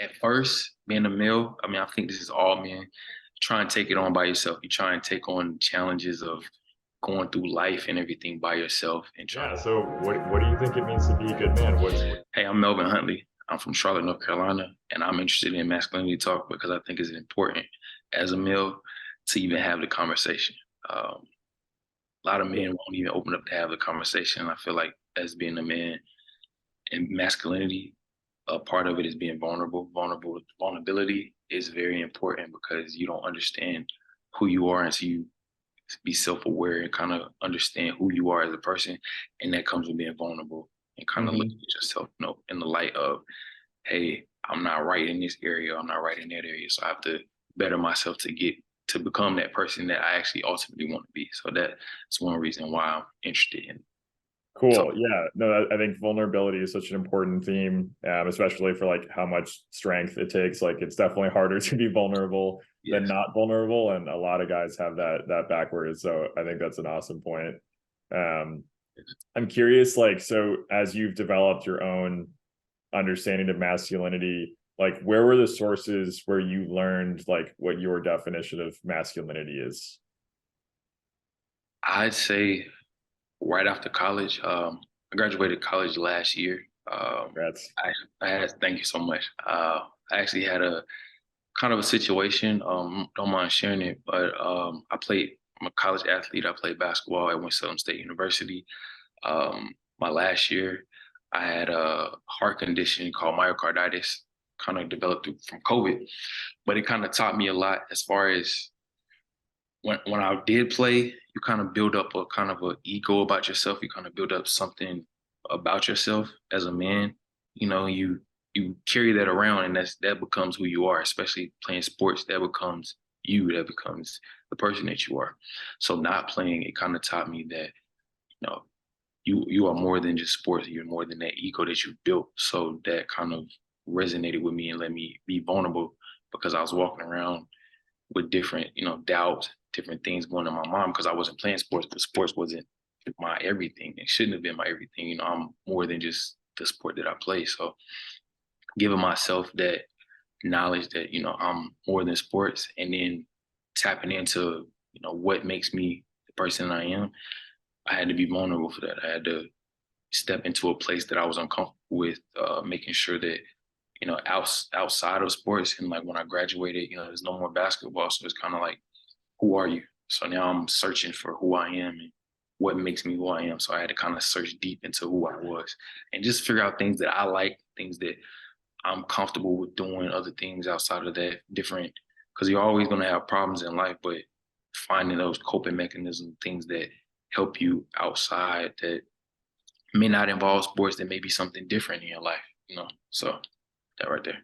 at first, being a male, I mean, I think this is all men. Try and take it on by yourself. You try and take on challenges of going through life and everything by yourself and trying Yeah. to. So what do you think it means to be a good man? What Hey, I'm Melvin Huntley. I'm from Charlotte, North Carolina, and I'm interested in masculinity talk because I think it's important as a male to even have the conversation. A lot of men won't even open up to have the conversation. I feel like as being a man and masculinity, a part of it is being vulnerable. Vulnerability is very important because you don't understand who you are until you be self-aware and kind of understand who you are as a person, and that comes with being vulnerable and kind of looking Mhm. at yourself, in the light of, hey, I'm not right in this area, I'm not right in that area, so I have to better myself to become that person that I actually ultimately want to be. So that's one reason why I'm interested in Cool. talking. Yeah. No, I think vulnerability is such an important theme, especially for like how much strength it takes. Like it's definitely harder to be vulnerable than Yes. not vulnerable, and a lot of guys have that backwards. So I think that's an awesome point. Um, I'm curious, like, so as you've developed your own understanding of masculinity, like, where were the sources where you learned like what your definition of masculinity is? I'd say right after college. I graduated college last year. Congrats. I had, thank you so much. I actually had a kind of a situation. Don't mind sharing it, but I'm a college athlete. I played basketball at Winston State University. My last year, I had a heart condition called myocarditis, kind of developed from COVID, but it kind of taught me a lot as far as when I did play, you kind of build up a kind of a ego about yourself. You kind of build up something about yourself as a man. You carry that around, and that becomes who you are. Especially playing sports, that becomes you. That becomes the person that you are. So not playing, it kind of taught me that know you are more than just sports. You're more than that ego that you built. So that kind of resonated with me and let me be vulnerable because I was walking around with different, doubts, different things going on in my mind because I wasn't playing sports, but sports wasn't my everything. It shouldn't have been my everything. I'm more than just the sport that I play. So giving myself that knowledge that, I'm more than sports and then tapping into, what makes me the person I am, I had to be vulnerable for that. I had to step into a place that I was uncomfortable with, making sure that outside of sports. And like when I graduated, there's no more basketball. So it's kind of like, who are you? So now I'm searching for who I am and what makes me who I am. So I had to kind of search deep into who I was and just figure out things that I like, things that I'm comfortable with doing, other things outside of that, different, because you're always going to have problems in life, but finding those coping mechanisms, things that help you outside that may not involve sports, that may be something different in your life. So that right there.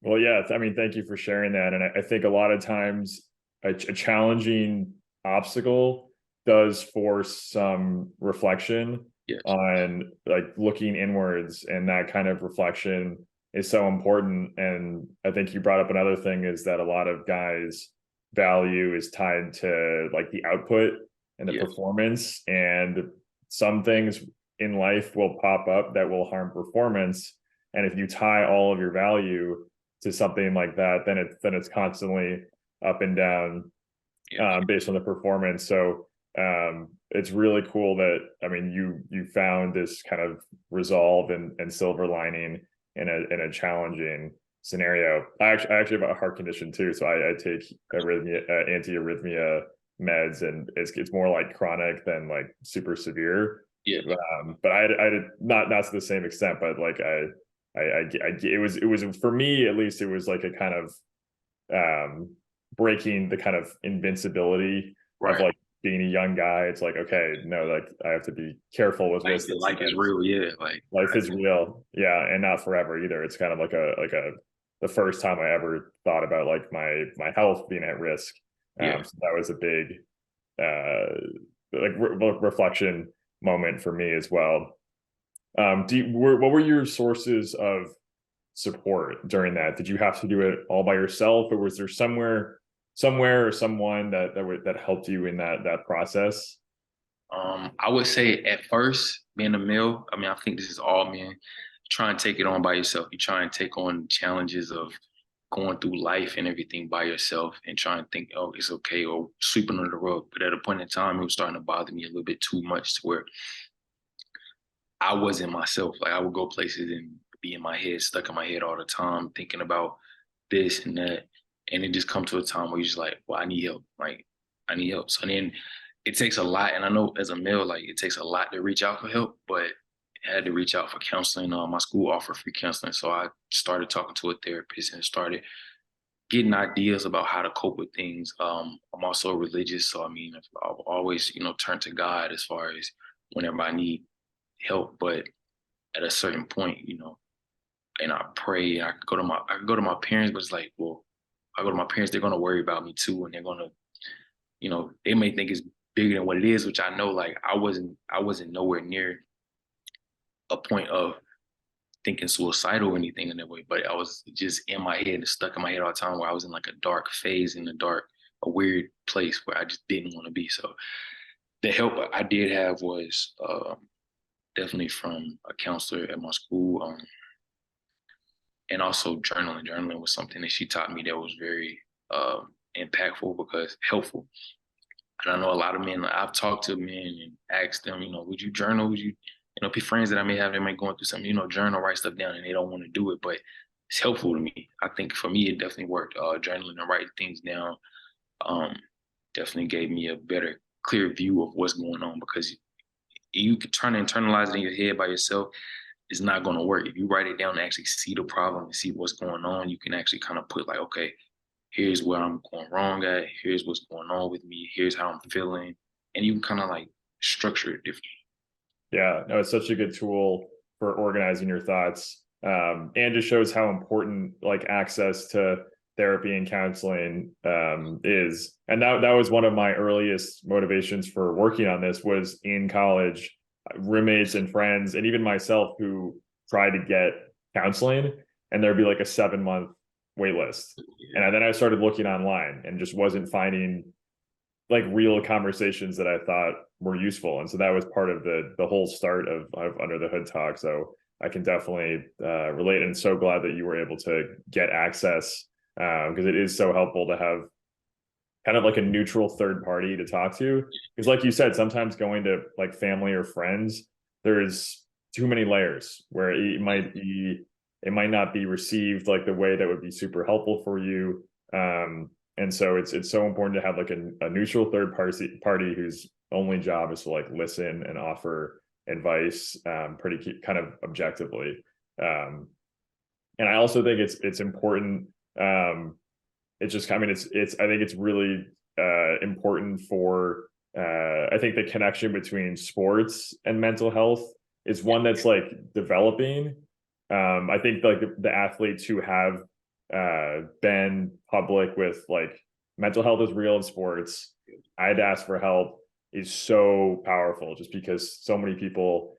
Well, yeah, I mean, thank you for sharing that. And I think a lot of times a challenging obstacle does force some reflection Yes. on like looking inwards, and that kind of reflection is so important. And I think you brought up another thing is that a lot of guys' value is tied to like the output and the Yes. performance, and some things in life will pop up that will harm performance. And if you tie all of your value to something like that, then it's constantly up and down Yes. based on the performance. So it's really cool that, I mean, you found this kind of resolve and silver lining in a challenging scenario. I actually have a heart condition too, so I take anti-arrhythmia meds, and it's more like chronic than like super severe. Yes. But I had not to the same extent, but like it was for me at least, it was like a kind of breaking the kind of invincibility of Right. like being a young guy. It's like, okay, no, like I have to be careful with Life, this. This life is real. Yeah. Like, life is real. Yeah, and not forever either. It's kind of like a the first time I ever thought about like my health being at risk. yeah. So that was a big reflection moment for me as well. What were your sources of support during that? Did you have to do it all by yourself, or was there somewhere or someone that helped you in that process? I would say at first, being a male, I mean, I think this is all men. try and take it on by yourself. You try and take on challenges of going through life and everything by yourself and try and think, oh, it's okay, or sweeping under the rug. But at a point in time, it was starting to bother me a little bit too much to where I wasn't myself. Like I would go places and be in my head, stuck in my head all the time, thinking about this and that. And it just come to a time where you're just like, well, I need help. Like I need help. So then it takes a lot. And I know as a male, like it takes a lot to reach out for help, but I had to reach out for counseling. My school offered free counseling. So I started talking to a therapist and started getting ideas about how to cope with things. I'm also religious. So I mean, I've always, turn to God as far as whenever I need help. But at a certain point, and I pray. I could go to my parents, but it's like, well, I go to my parents, they're gonna worry about me too, and they're gonna, they may think it's bigger than what it is, which I know. Like I wasn't nowhere near a point of thinking suicidal or anything in that way, but I was just in my head and stuck in my head all the time, where I was in like a dark phase, a weird place where I just didn't want to be. So the help I did have was definitely from a counselor at my school. And also journaling. Journaling was something that she taught me that was very impactful, because helpful. And I know a lot of men, I've talked to men and asked them, would you journal? Would you, be friends that I may have, they might going through something, journal, write stuff down, and they don't want to do it, but it's helpful to me. I think for me, it definitely worked. Journaling and writing things down definitely gave me a better, clear view of what's going on, because you can try to internalize it in your head by yourself. It's not going to work. If you write it down and actually see the problem and see what's going on, you can actually kind of put like, okay, here's where I'm going wrong at. Here's what's going on with me. Here's how I'm feeling. And you can kind of like structure it differently. Yeah, no, it's such a good tool for organizing your thoughts. And just shows how important like access to therapy and counseling is. And that was one of my earliest motivations for working on this, was in college, roommates and friends, and even myself, who tried to get counseling, and there'd be like a 7-month wait list. And then I started looking online and just wasn't finding like real conversations that I thought were useful. And so that was part of the whole start of Under the Hood Talk. So I can definitely relate, and so glad that you were able to get access, because it is so helpful to have kind of like a neutral third party to talk to. Because like you said, sometimes going to like family or friends, there's too many layers where it might not be received like the way that would be super helpful for you. And so it's so important to have like a neutral third party whose only job is to like listen and offer advice pretty kind of objectively. And I also think it's important. It's just, I mean, I think it's really important for, I think the connection between sports and mental health is one that's like developing. I think like the athletes who have been public with like mental health is real in sports, I had to ask for help, is so powerful, just because so many people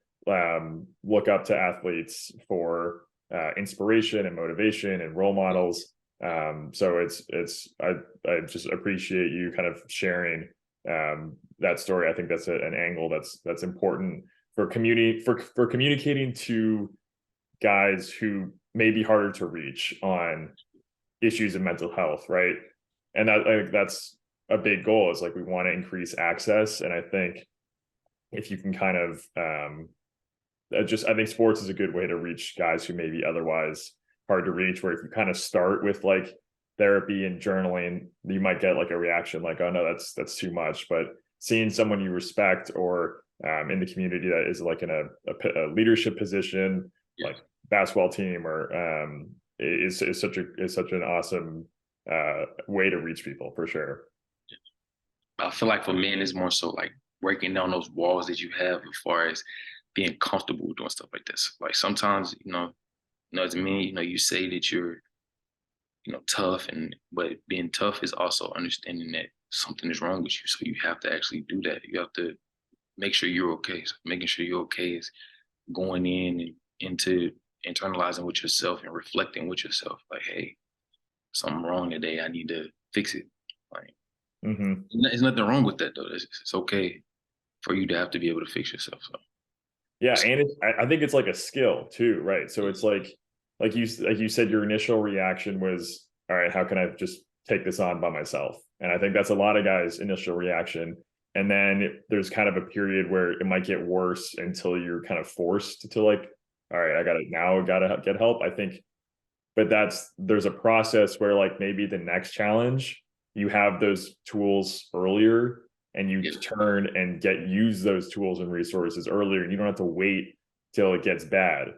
look up to athletes for inspiration and motivation and role models. So I just appreciate you kind of sharing that story. I think that's an angle that's important for communicating to guys who may be harder to reach on issues of mental health, right? And that's a big goal, is like we want to increase access. And I think if you can kind of I think sports is a good way to reach guys who may be otherwise hard to reach, where if you kind of start with like therapy and journaling, you might get like a reaction like, oh no, that's too much. But seeing someone you respect, or in the community that is like in a leadership position, like basketball team, or is such an awesome way to reach people, for sure. I feel like for men, it's more so like breaking down those walls that you have as far as being comfortable doing stuff like this. Like sometimes, as men, you say that you're, tough, but being tough is also understanding that something is wrong with you. So you have to actually do that. You have to make sure you're okay. So making sure you're okay is going in and into internalizing with yourself and reflecting with yourself. Like, hey, something wrong today. I need to fix it. Like, there's nothing wrong with that though. It's okay for you to have to be able to fix yourself. So. Yeah, and I think it's like a skill too, right? So it's like you said, your initial reaction was, all right, how can I just take this on by myself? And I think that's a lot of guys' initial reaction. And then there's kind of a period where it might get worse until you're kind of forced to like, all right, I gotta get help. I think, but there's a process where like maybe the next challenge, you have those tools earlier and you Yeah, turn and use those tools and resources earlier, and you don't have to wait till it gets bad.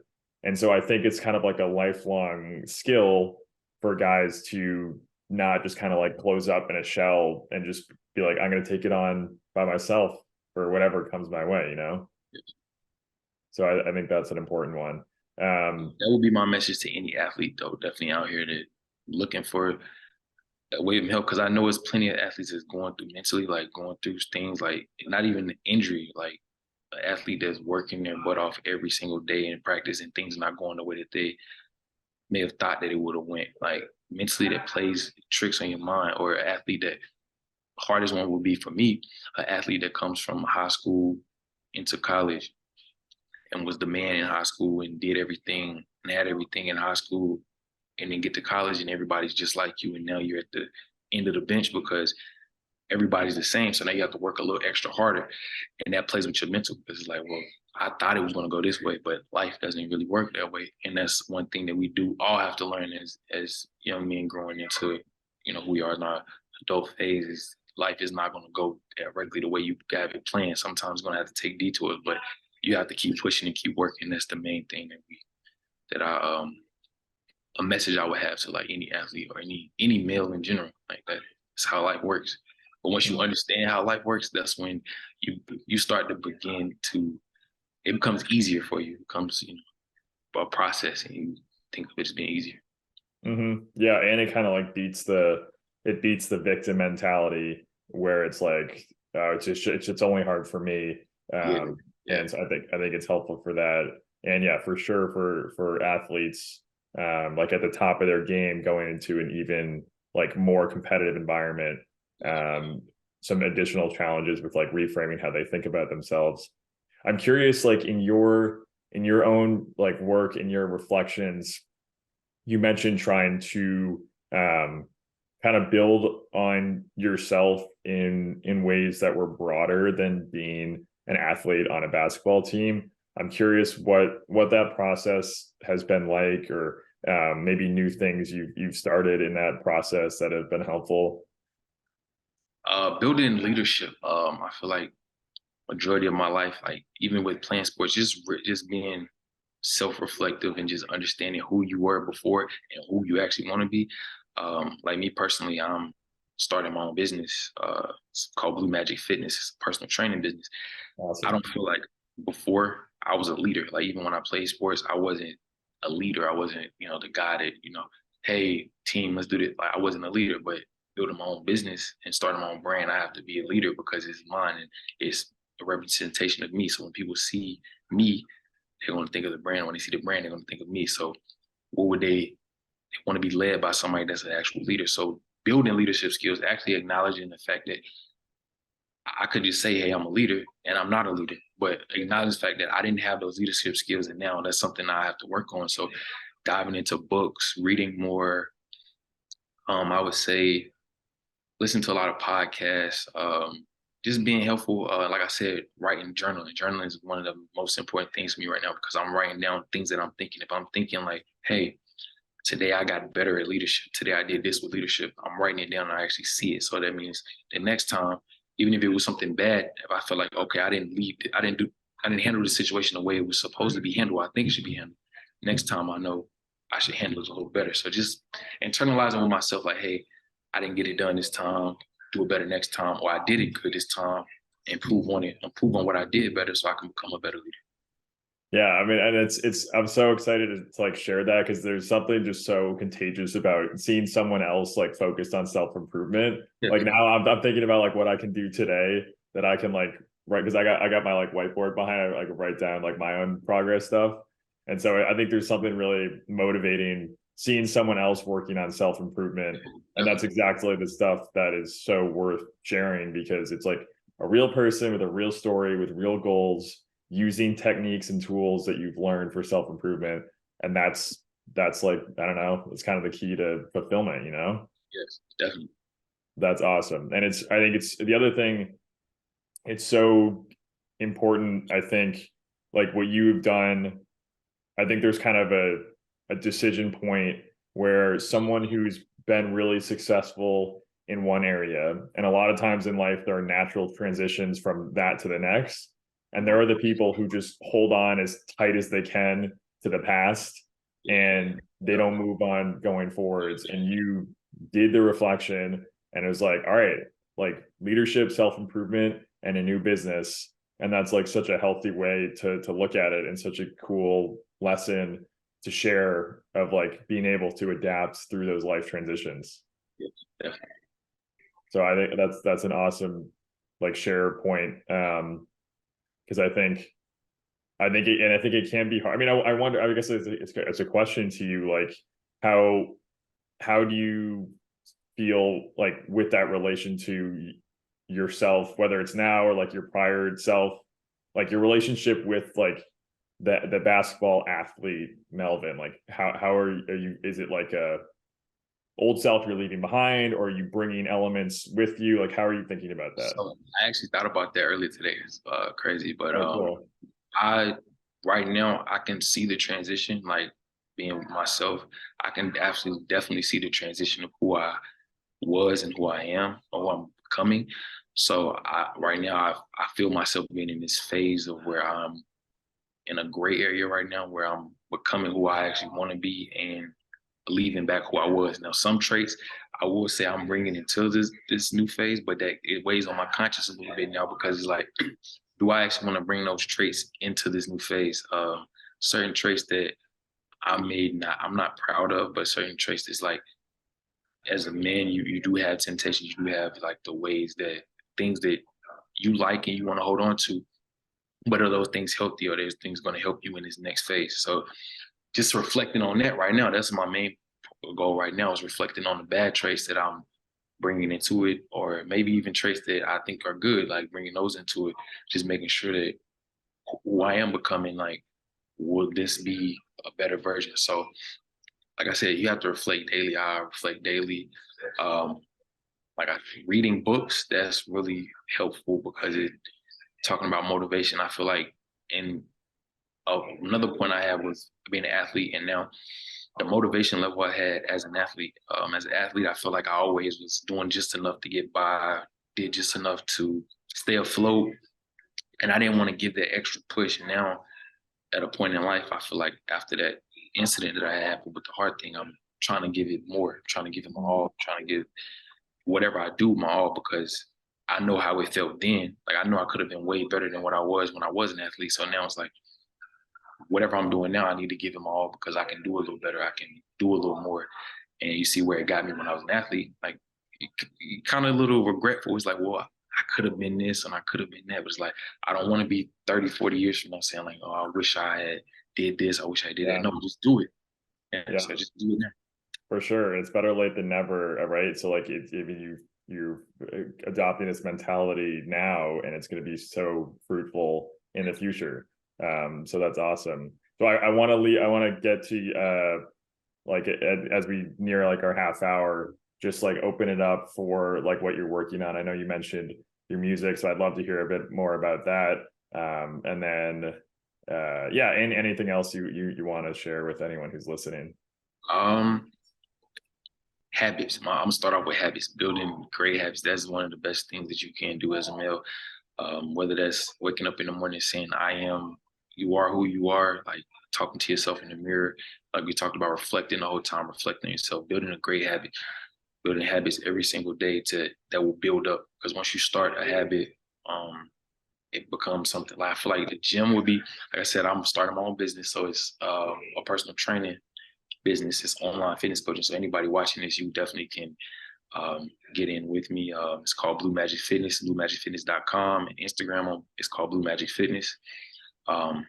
And so I think it's kind of like a lifelong skill for guys to not just kind of like close up in a shell and just be like, I'm going to take it on by myself for whatever comes my way, you know? So I think that's an important one. that would be my message to any athlete, though. Definitely out here that looking for a way of help, because I know it's plenty of athletes that's going through mentally, like going through things like not even injury, like an athlete that's working their butt off every single day in practice and things not going the way that they may have thought that it would have went. Like mentally, that plays tricks on your mind, or an athlete that hardest one would be for me, an athlete that comes from high school into college and was the man in high school and did everything and had everything in high school, and then get to college and everybody's just like you, and now you're at the end of the bench because everybody's the same. So now you have to work a little extra harder, and that plays with your mental, because it's like, well, I thought it was going to go this way, but life doesn't really work that way. And that's one thing that we do all have to learn as young men growing into, who we are in our adult phase. Is life is not going to go directly the way you have it planned. Sometimes you're going to have to take detours, but you have to keep pushing and keep working. That's the main thing that I a message I would have to like any athlete or any male in general. Like that's how life works. But once you understand how life works, that's when you start to begin to, it becomes easier for you. It becomes a process, and you think of it as being easier. Yeah, and it kind of like beats the victim mentality where it's like, it's only hard for me. Yeah, yeah, And so I think it's helpful for that. And yeah, for sure for athletes, like at the top of their game going into an even like more competitive environment, um, some additional challenges with like reframing how they think about themselves. I'm curious, like in your own like work, in your reflections, you mentioned trying to kind of build on yourself in ways that were broader than being an athlete on a basketball team. I'm curious what that process has been like, or maybe new things you've started in that process that have been helpful. building leadership. I feel like majority of my life, like even with playing sports, just being self-reflective and just understanding who you were before and who you actually want to be. Like me personally, I'm starting my own business. It's called Blue Magic Fitness. It's a personal training business. I Awesome. don't feel like before I was a leader. Like even when I played sports, I wasn't a leader. I wasn't, the guy that, hey, team, let's do this. Like I wasn't a leader, but building my own business and starting my own brand, I have to be a leader because it's mine and it's a representation of me. So when people see me, they're going to think of the brand. When they see the brand, they're going to think of me. So what would they want to be led by somebody that's an actual leader? So building leadership skills, actually acknowledging the fact that I could just say, hey, I'm a leader and I'm not a leader, but acknowledge the fact that I didn't have those leadership skills, and now that's something I have to work on. So diving into books, reading more, I would say listen to a lot of podcasts, just being helpful. Like I said, writing, journaling. Journaling is one of the most important things for me right now, because I'm writing down things that I'm thinking. If I'm thinking like, hey, today I got better at leadership. Today I did this with leadership. I'm writing it down and I actually see it. So that means the next time, even if it was something bad, if I feel like, okay, I didn't handle the situation the way it was supposed to be handled, I think it should be handled. Next time I know I should handle it a little better. So just internalizing with myself, like, hey, I didn't get it done this time, do it better next time, or I did it good this time, improve on it, improve on what I did better so I can become a better leader. Yeah, I mean, and it's I'm so excited to like share that, because there's something just so contagious about seeing someone else like focused on self-improvement. Yeah. Like now I'm thinking about like what I can do today that I can like write, because I got my like whiteboard behind. I like write down like my own progress stuff. And so I think there's something really motivating seeing someone else working on self-improvement. And that's exactly the stuff that is so worth sharing, because it's like a real person with a real story with real goals, using techniques and tools that you've learned for self-improvement. And that's like, I don't know, it's kind of the key to fulfillment, you know? Yes, definitely. That's awesome. And I think it's the other thing, it's so important, I think, like what you've done. I think there's kind of a decision point where someone who's been really successful in one area, and a lot of times in life, there are natural transitions from that to the next. And there are the people who just hold on as tight as they can to the past and they don't move on going forwards. And you did the reflection and it was like, all right, like leadership, self-improvement, and a new business. And that's like such a healthy way to look at it, and such a cool lesson to share of like being able to adapt through those life transitions. Yes, definitely. So I think that's an awesome like share point. Because and I think it can be hard. I mean, I wonder, I guess it's a question to you, like how do you feel like with that relation to yourself, whether it's now or like your prior self, like your relationship with like the basketball athlete Melvin, like how are you, is it like a old self you're leaving behind, or are you bringing elements with you? Like how are you thinking about that? So I actually thought about that earlier today. It's crazy, but Oh, cool. I right now I can see the transition, like being myself. I can absolutely definitely see the transition of who I was and who I am or who I'm becoming. So right now I feel myself being in this phase of where I'm in a gray area right now, where I'm becoming who I actually want to be and leaving back who I was. Now, some traits I will say I'm bringing into this new phase, but that it weighs on my conscience a little bit now, because it's like, do I actually want to bring those traits into this new phase? Certain traits that I'm not proud of, but certain traits that's like, as a man, you do have temptations. You do have like the ways that things that you like and you want to hold on to. But are those things healthy, or are those things going to help you in this next phase? So just reflecting on that right now, that's my main goal right now, is reflecting on the bad traits that I'm bringing into it, or maybe even traits that I think are good, like bringing those into it, just making sure that who I am becoming, like, will this be a better version? So, like I said, you have to reflect daily. I reflect daily. Um, reading books, that's really helpful, because it talking about motivation. I feel like, in another point I had was being an athlete, and now the motivation level I had as an athlete. As an athlete, I feel like I always was doing just enough to get by, did just enough to stay afloat, and I didn't want to give that extra push. And now, at a point in life, I feel like after that incident that I had with the heart thing, I'm trying to give it more, trying to give it my all, trying to give whatever I do my all, because I know how it felt then. Like, I know I could have been way better than what I was when I was an athlete. So now it's like, whatever I'm doing now, I need to give them all, because I can do a little better. I can do a little more. And you see where it got me when I was an athlete, like, kind of a little regretful. It's like, well, I could have been this and I could have been that. But it's like, I don't want to be 30, 40 years from now saying like, oh, I wish I had did this. I wish I did that. Yeah. No, just do it. And Yeah, so just do it now. for sure. It's better late than never, right? So like if you're adopting this mentality now, and it's going to be so fruitful in the future. So that's awesome. So I want to leave. I want to get to like as we near like our half hour, just like open it up for like what you're working on. I know you mentioned your music, so I'd love to hear a bit more about that. And then yeah, and anything else you want to share with anyone who's listening. Um, Habits. I'm gonna start off with habits. Building great habits. That's one of the best things that you can do as a male. Whether that's waking up in the morning saying, you are who you are, like talking to yourself in the mirror, like we talked about, reflecting the whole time, reflecting yourself, building a great habit, building habits every single day that will build up. Because once you start a habit, it becomes something. Like, I feel like the gym would be, like I said, I'm starting my own business, so it's a personal training business. It's online fitness coaching. So anybody watching this, you definitely can get in with me. It's called Blue Magic Fitness, bluemagicfitness.com, and Instagram. It's called Blue Magic Fitness. Um,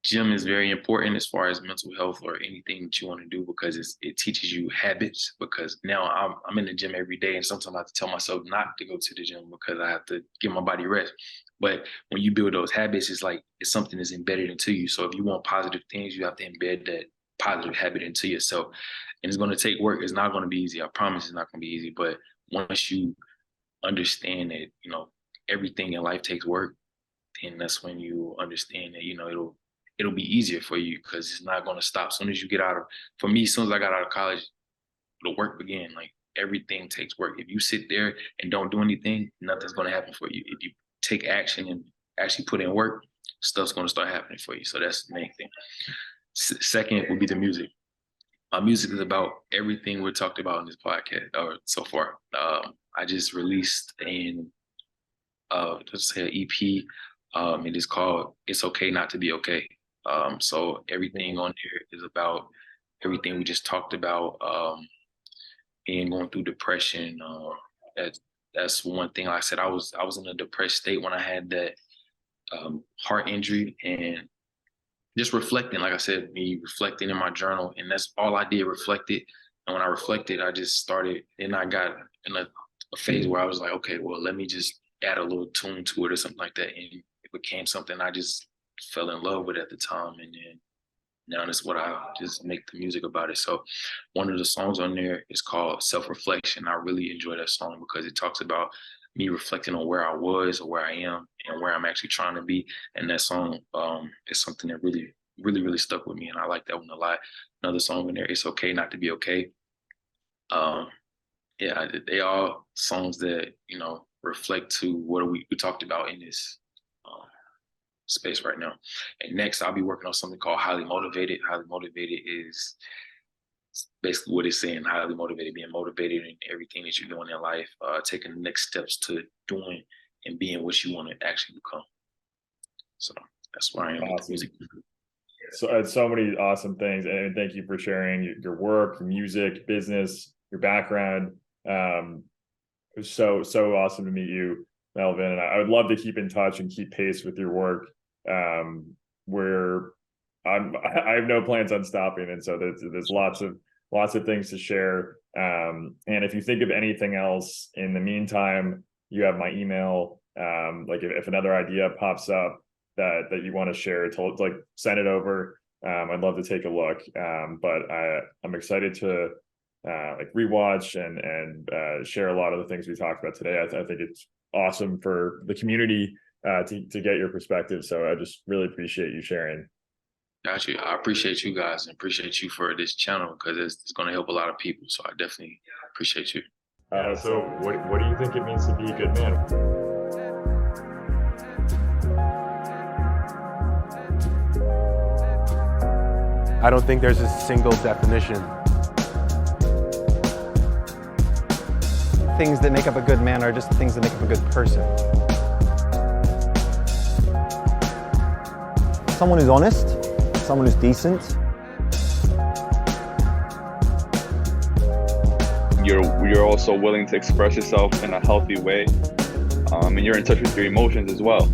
gym is very important as far as mental health or anything that you want to do, because it teaches you habits. Because now I'm in the gym every day, and sometimes I have to tell myself not to go to the gym because I have to give my body rest. But when you build those habits, it's like it's something that's embedded into you. So if you want positive things, you have to embed that positive habit into yourself. And it's going to take work. It's not going to be easy. I promise it's not going to be easy. But once you understand that, everything in life takes work, then that's when you understand that, it'll be easier for you, because it's not going to stop. As soon as you get out of, for me, as soon as I got out of college, the work began. Like, everything takes work. If you sit there and don't do anything, nothing's going to happen for you. If you take action and actually put in work, stuff's going to start happening for you. So that's the main thing. Second would be the music. My music is about everything we talked about in this podcast or so far. I just released let's say an EP. It is called "It's Okay Not to Be Okay." So everything on there is about everything we just talked about. And going through depression. That's one thing. Like I said, I was in a depressed state when I had that heart injury, and just reflecting. Like I said, me reflecting in my journal, and that's all I did. Reflected, and when I reflected, I just started, and I got in a phase where I was like, okay, well, let me just add a little tune to it or something like that, and it became something I just fell in love with at the time, and then now that's what I just make the music about it. So one of the songs on there is called Self-Reflection. I really enjoy that song because it talks about me reflecting on where I was or where I am and where I'm actually trying to be. And that song is something that really, really, really stuck with me. And I like that one a lot. Another song in there, It's Okay Not to Be Okay. Yeah, they all songs that, reflect to what we talked about in this space right now. And next, I'll be working on something called Highly Motivated. Highly Motivated is basically what it's saying: highly motivated, being motivated in everything that you're doing in life, taking the next steps to doing and being what you want to actually become. So that's where I am with the music. So many awesome things, and thank you for sharing your work, your music, business, your background. It was so awesome to meet you, Melvin, and I would love to keep in touch and keep pace with your work. Where I have no plans on stopping, and so there's lots of things to share. And if you think of anything else in the meantime, you have my email. Like if another idea pops up that you want to share, send it over. I'd love to take a look. But I'm excited to rewatch and share a lot of the things we talked about today. I think it's awesome for the community to get your perspective. So I just really appreciate you sharing. Got you. I appreciate you guys and appreciate you for this channel, because it's going to help a lot of people. So I definitely appreciate you. So what do you think it means to be a good man? I don't think there's a single definition. Things that make up a good man are just things that make up a good person. Someone who's honest, someone who's decent. You're also willing to express yourself in a healthy way, and you're in touch with your emotions as well.